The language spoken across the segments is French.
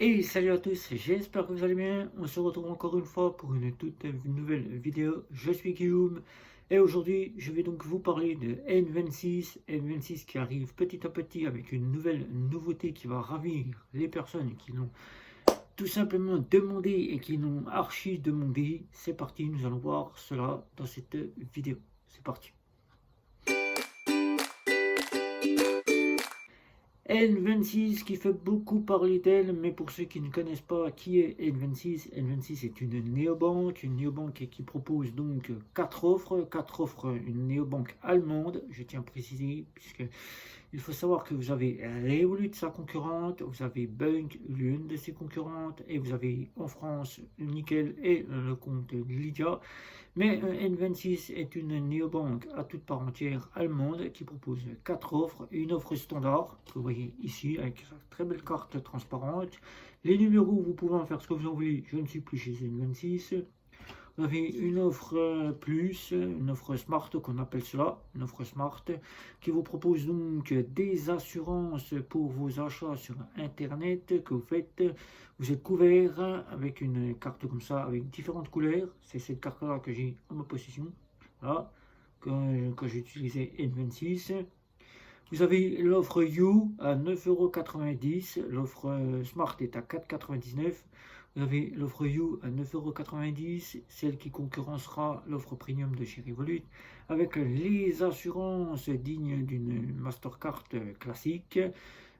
Et salut à tous, j'espère que vous allez bien. On se retrouve encore une fois pour une toute nouvelle vidéo. Je suis Guillaume et aujourd'hui je vais donc vous parler de N26. N26 qui arrive petit à petit avec une nouvelle nouveauté qui va ravir les personnes qui l'ont tout simplement demandé et qui l'ont archi demandé. C'est parti, nous allons voir cela dans cette vidéo. C'est parti. N26 qui fait beaucoup parler d'elle, mais pour ceux qui ne connaissent pas qui est N26, N26 est une néobanque qui propose donc quatre offres, une néobanque allemande, je tiens à préciser, puisque il faut savoir que vous avez Revolut, sa concurrente, vous avez Bunk, l'une de ses concurrentes, et vous avez en France Nickel et le compte Lydia. Mais N26 est une néobanque à toute part entière allemande qui propose quatre offres. Une offre standard, que vous voyez ici, avec une très belle carte transparente. Les numéros, vous pouvez en faire ce que vous en voulez. Je ne suis plus chez N26. Vous avez une offre plus, une offre smart qu'on appelle cela, une offre smart, qui vous propose donc des assurances pour vos achats sur internet que vous faites. Vous êtes couvert avec une carte comme ça, avec différentes couleurs. C'est cette carte-là que j'ai en ma possession. Voilà, quand j'ai utilisé N26. Vous avez l'offre You à 9,90 €, l'offre Smart est à 4,99 €. Vous avez l'offre You à 9,90 €, celle qui concurrencera l'offre Premium de chez Revolut, avec les assurances dignes d'une Mastercard classique,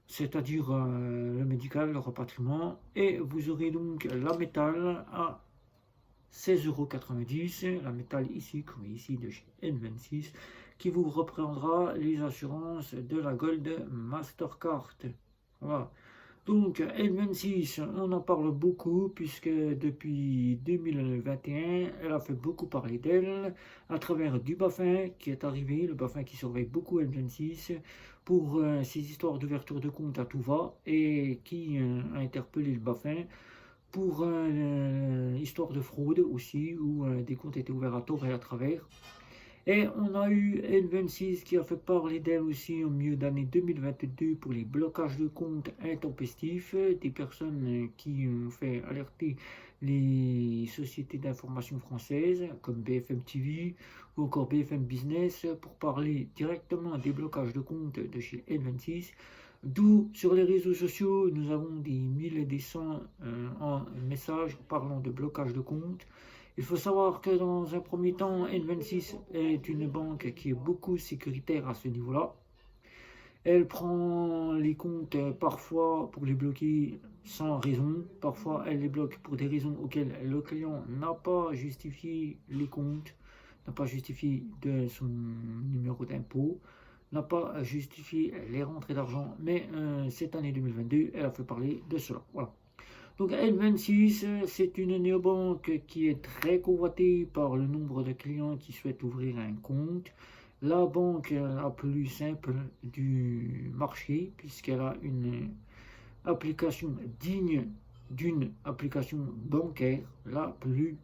c'est-à-dire le médical, le rapatriement, et vous aurez donc la métal à 16,90 €, la métal ici, comme ici de chez N26, qui vous reprendra les assurances de la Gold Mastercard. Voilà. Donc N26, on en parle beaucoup puisque depuis 2021, elle a fait beaucoup parler d'elle à travers du Bafin qui est arrivé, le Bafin qui surveille beaucoup N26 pour ses histoires d'ouverture de compte à tout va et qui a interpellé le Bafin pour histoire de fraude aussi, où des comptes étaient ouverts à tort et à travers. Et on a eu N26 qui a fait parler d'elle aussi au milieu d'année 2022 pour les blocages de comptes intempestifs, des personnes qui ont fait alerter les sociétés d'information françaises comme BFM TV ou encore BFM Business pour parler directement des blocages de comptes de chez N26. D'où sur les réseaux sociaux, nous avons des 1000 et des 100 en messages parlant de blocage de comptes. Il faut savoir que dans un premier temps, N26 est une banque qui est beaucoup sécuritaire à ce niveau-là. Elle prend les comptes parfois pour les bloquer sans raison, parfois elle les bloque pour des raisons auxquelles le client n'a pas justifié les comptes, n'a pas justifié de son numéro d'impôt, n'a pas justifié les rentrées d'argent, mais cette année 2022, elle a fait parler de cela. Voilà. Donc N26, c'est une néobanque qui est très convoitée par le nombre de clients qui souhaitent ouvrir un compte. La banque la plus simple du marché puisqu'elle a une application digne d'une application bancaire, la plus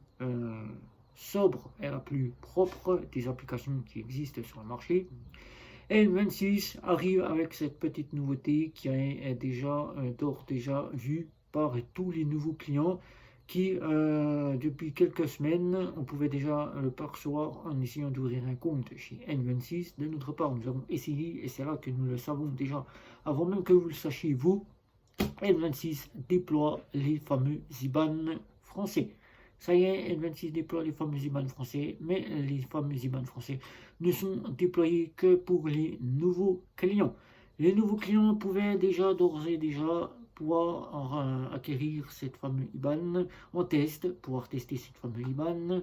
sobre et la plus propre des applications qui existent sur le marché. N26 arrive avec cette petite nouveauté qui est déjà vue par tous les nouveaux clients qui, depuis quelques semaines, on pouvait déjà le percevoir en essayant d'ouvrir un compte chez N26. De notre part, nous avons essayé et c'est là que nous le savons déjà, avant même que vous le sachiez vous, N26 déploie les fameux IBAN français. Ça y est, N26 déploie les fameux IBAN français, mais les fameux IBAN français ne sont déployés que pour les nouveaux clients. Les nouveaux clients pouvaient déjà, d'ores et déjà, pouvoir acquérir cette fameuse IBAN en test, pouvoir tester cette fameuse IBAN.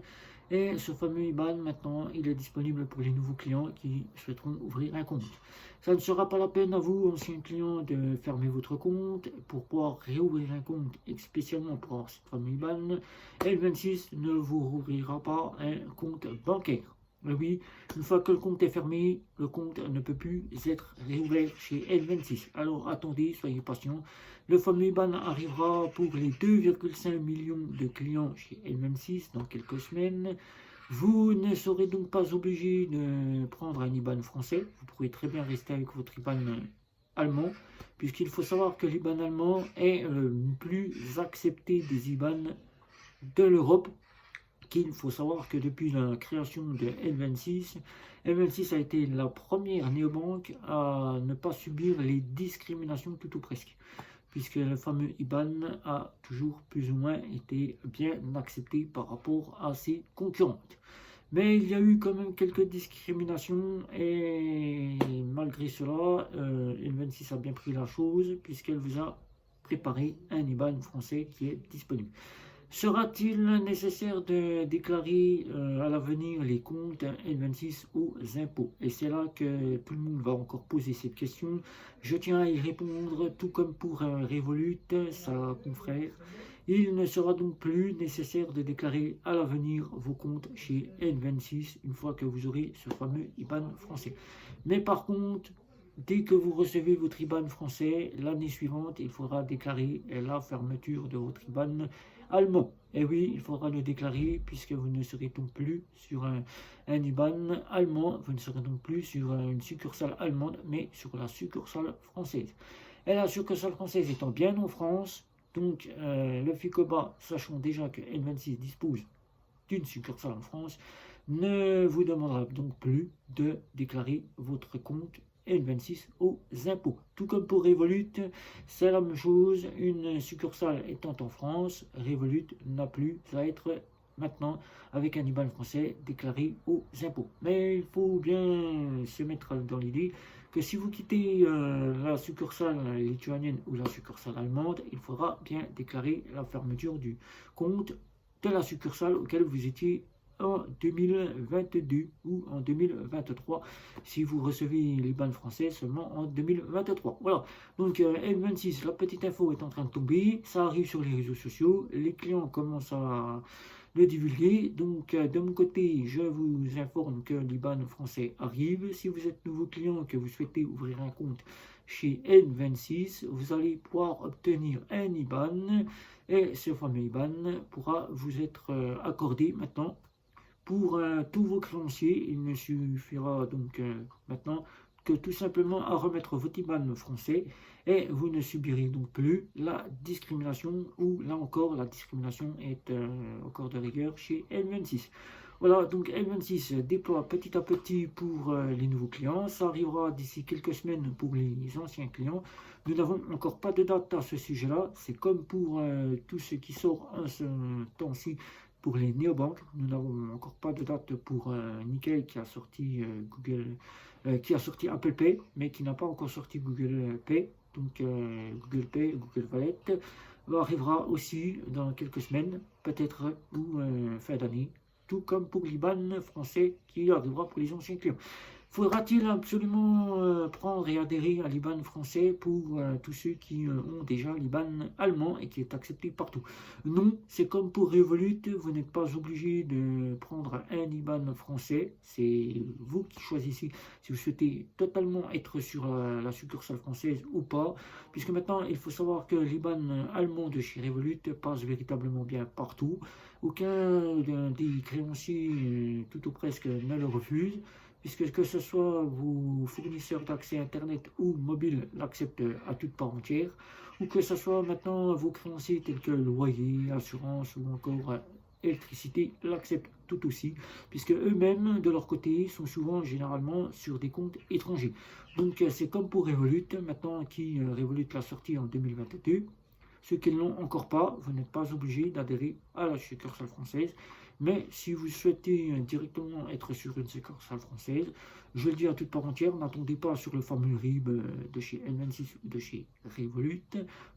Et ce fameux IBAN, maintenant, il est disponible pour les nouveaux clients qui souhaiteront ouvrir un compte. Ça ne sera pas la peine à vous, anciens clients, de fermer votre compte pour pouvoir réouvrir un compte, et spécialement pour avoir cette fameuse IBAN. N26 ne vous rouvrira pas un compte bancaire. Oui, une fois que le compte est fermé, le compte ne peut plus être réouvert chez N26. Alors attendez, soyez patient. Le fameux IBAN arrivera pour les 2,5 millions de clients chez N26 dans quelques semaines. Vous ne serez donc pas obligé de prendre un IBAN français. Vous pourrez très bien rester avec votre IBAN allemand. puisqu'il faut savoir que l'IBAN allemand est le plus accepté des IBAN de l'Europe. Il faut savoir que depuis la création de N26, N26 a été la première néobanque à ne pas subir les discriminations tout ou presque, puisque le fameux IBAN a toujours plus ou moins été bien accepté par rapport à ses concurrentes. Mais il y a eu quand même quelques discriminations et malgré cela, N26 a bien pris la chose puisqu'elle vous a préparé un IBAN français qui est disponible. Sera-t-il nécessaire de déclarer à l'avenir les comptes N26 aux impôts? Et c'est là que tout le monde va encore poser cette question. Je tiens à y répondre, tout comme pour Revolut, sa confrère. Il ne sera donc plus nécessaire de déclarer à l'avenir vos comptes chez N26 une fois que vous aurez ce fameux IBAN français. Mais par contre, dès que vous recevez votre IBAN français, l'année suivante, il faudra déclarer la fermeture de votre IBAN allemand. Et oui, il faudra le déclarer puisque vous ne serez donc plus sur un IBAN allemand, vous ne serez donc plus sur une succursale allemande, mais sur la succursale française. Et la succursale française étant bien en France, donc le FICOBA, sachant déjà que N26 dispose d'une succursale en France, ne vous demandera donc plus de déclarer votre compte N26 aux impôts. Tout comme pour Revolut, c'est la même chose. Une succursale étant en France, Revolut n'a plus à être maintenant avec un IBAN français déclaré aux impôts. Mais il faut bien se mettre dans l'idée que si vous quittez la succursale lituanienne ou la succursale allemande, il faudra bien déclarer la fermeture du compte de la succursale auquel vous étiez en 2022 ou en 2023 si vous recevez l'IBAN français seulement en 2023. Voilà, donc N26, la petite info est en train de tomber, ça arrive sur les réseaux sociaux, les clients commencent à le divulguer. Donc de mon côté, je vous informe que l'IBAN français arrive. Si vous êtes nouveau client et que vous souhaitez ouvrir un compte chez N26, vous allez pouvoir obtenir un IBAN et ce fameux IBAN pourra vous être accordé maintenant pour tous vos créanciers. Il ne suffira donc maintenant que tout simplement à remettre votre IBAN français et vous ne subirez donc plus la discrimination, ou là encore la discrimination est encore de rigueur chez N26. Voilà, donc N26 déploie petit à petit pour les nouveaux clients. Ça arrivera d'ici quelques semaines pour les anciens clients. Nous n'avons encore pas de date à ce sujet-là. C'est comme pour tout ce qui sort en ce temps-ci pour les néobanques. Nous n'avons encore pas de date pour Nickel qui a sorti qui a sorti Apple Pay, mais qui n'a pas encore sorti Google Pay. Donc Google Pay, Google Wallet arrivera aussi dans quelques semaines, peut-être ou fin d'année, tout comme pour l'IBAN français qui arrivera pour les anciens clients. Faudra-t-il absolument prendre et adhérer à l'IBAN français pour tous ceux qui ont déjà l'IBAN allemand et qui est accepté partout? Non, c'est comme pour Revolut, vous n'êtes pas obligé de prendre un IBAN français, c'est vous qui choisissez si vous souhaitez totalement être sur la succursale française ou pas, puisque maintenant il faut savoir que l'IBAN allemand de chez Revolut passe véritablement bien partout. Aucun des créanciers, tout ou presque, ne le refuse, puisque que ce soit vos fournisseurs d'accès Internet ou mobile l'acceptent à toute part entière, ou que ce soit maintenant vos créanciers tels que loyer, assurance ou encore électricité l'acceptent tout aussi, puisque eux-mêmes de leur côté sont souvent généralement sur des comptes étrangers. Donc c'est comme pour Revolut, maintenant qui Revolut l'a sorti en 2022. Ceux qui ne l'ont encore pas, vous n'êtes pas obligé d'adhérer à la succursale française. Mais si vous souhaitez directement être sur une succursale française, je le dis à toute part entière, n'attendez pas sur le fameux RIB de chez N26 ou de chez Revolut.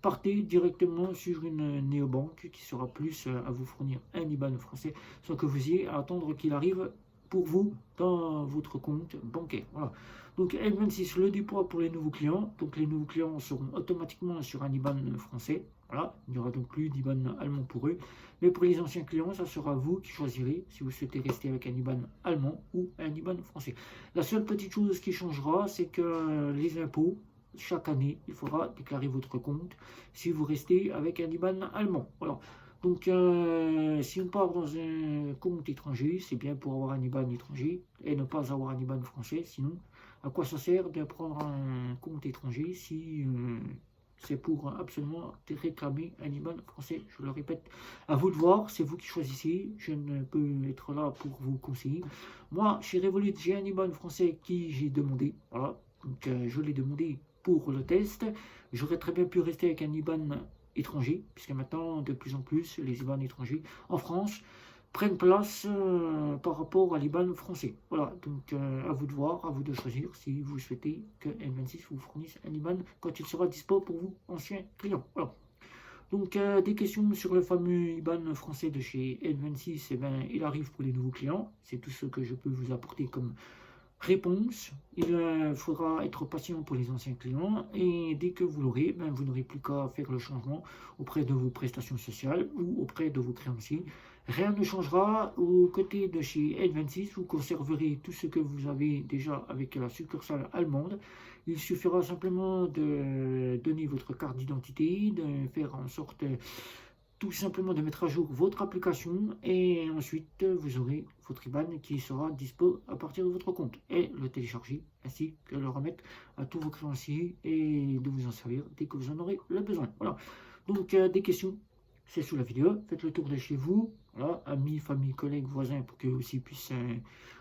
Partez directement sur une néobanque qui sera plus à vous fournir un IBAN français sans que vous ayez à attendre qu'il arrive pour vous dans votre compte bancaire. Voilà. Donc N26 le déploie pour les nouveaux clients. Donc les nouveaux clients seront automatiquement sur un IBAN français. Voilà, il n'y aura donc plus d'IBAN allemand pour eux. Mais pour les anciens clients, ça sera vous qui choisirez si vous souhaitez rester avec un IBAN allemand ou un IBAN français. La seule petite chose qui changera, c'est que les impôts, chaque année, il faudra déclarer votre compte si vous restez avec un IBAN allemand. Voilà. Donc, si on part dans un compte étranger, c'est bien pour avoir un IBAN étranger et ne pas avoir un IBAN français. Sinon, À quoi ça sert de prendre un compte étranger si c'est pour absolument réclamer un IBAN français? Je le répète, à vous de voir, c'est vous qui choisissez. Je ne peux être là pour vous conseiller. Moi, chez Revolut, j'ai un IBAN français qui j'ai demandé. Voilà, donc je l'ai demandé pour le test. J'aurais très bien pu rester avec un IBAN étranger, puisque maintenant, de plus en plus, les IBAN étrangers en France prennent place par rapport à l'IBAN français. Voilà, donc à vous de voir, à vous de choisir si vous souhaitez que N26 vous fournisse un IBAN quand il sera dispo pour vous, anciens clients. Voilà. Donc des questions sur le fameux IBAN français de chez N26, eh ben, il arrive pour les nouveaux clients. C'est tout ce que je peux vous apporter comme réponse. Il faudra être patient pour les anciens clients et dès que vous l'aurez, ben, vous n'aurez plus qu'à faire le changement auprès de vos prestations sociales ou auprès de vos créanciers. Rien ne changera au côté de chez N26, vous conserverez tout ce que vous avez déjà avec la succursale allemande. Il suffira simplement de donner votre carte d'identité, de faire en sorte tout simplement de mettre à jour votre application et ensuite vous aurez votre IBAN qui sera dispo à partir de votre compte et le télécharger ainsi que le remettre à tous vos créanciers et de vous en servir dès que vous en aurez le besoin. Voilà, donc des questions, c'est sous la vidéo, faites le tour de chez vous, voilà, amis, famille, collègues, voisins pour qu'eux aussi puissent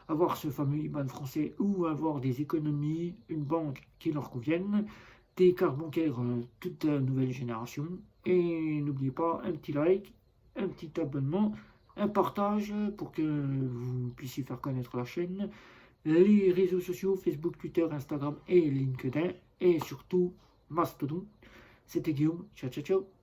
avoir ce fameux IBAN français ou avoir des économies, une banque qui leur convienne, des cartes bancaires toute nouvelle génération. Et n'oubliez pas un petit like, un petit abonnement, un partage pour que vous puissiez faire connaître la chaîne, les réseaux sociaux, Facebook, Twitter, Instagram et LinkedIn, et surtout Mastodon. C'était Guillaume, ciao ciao ciao.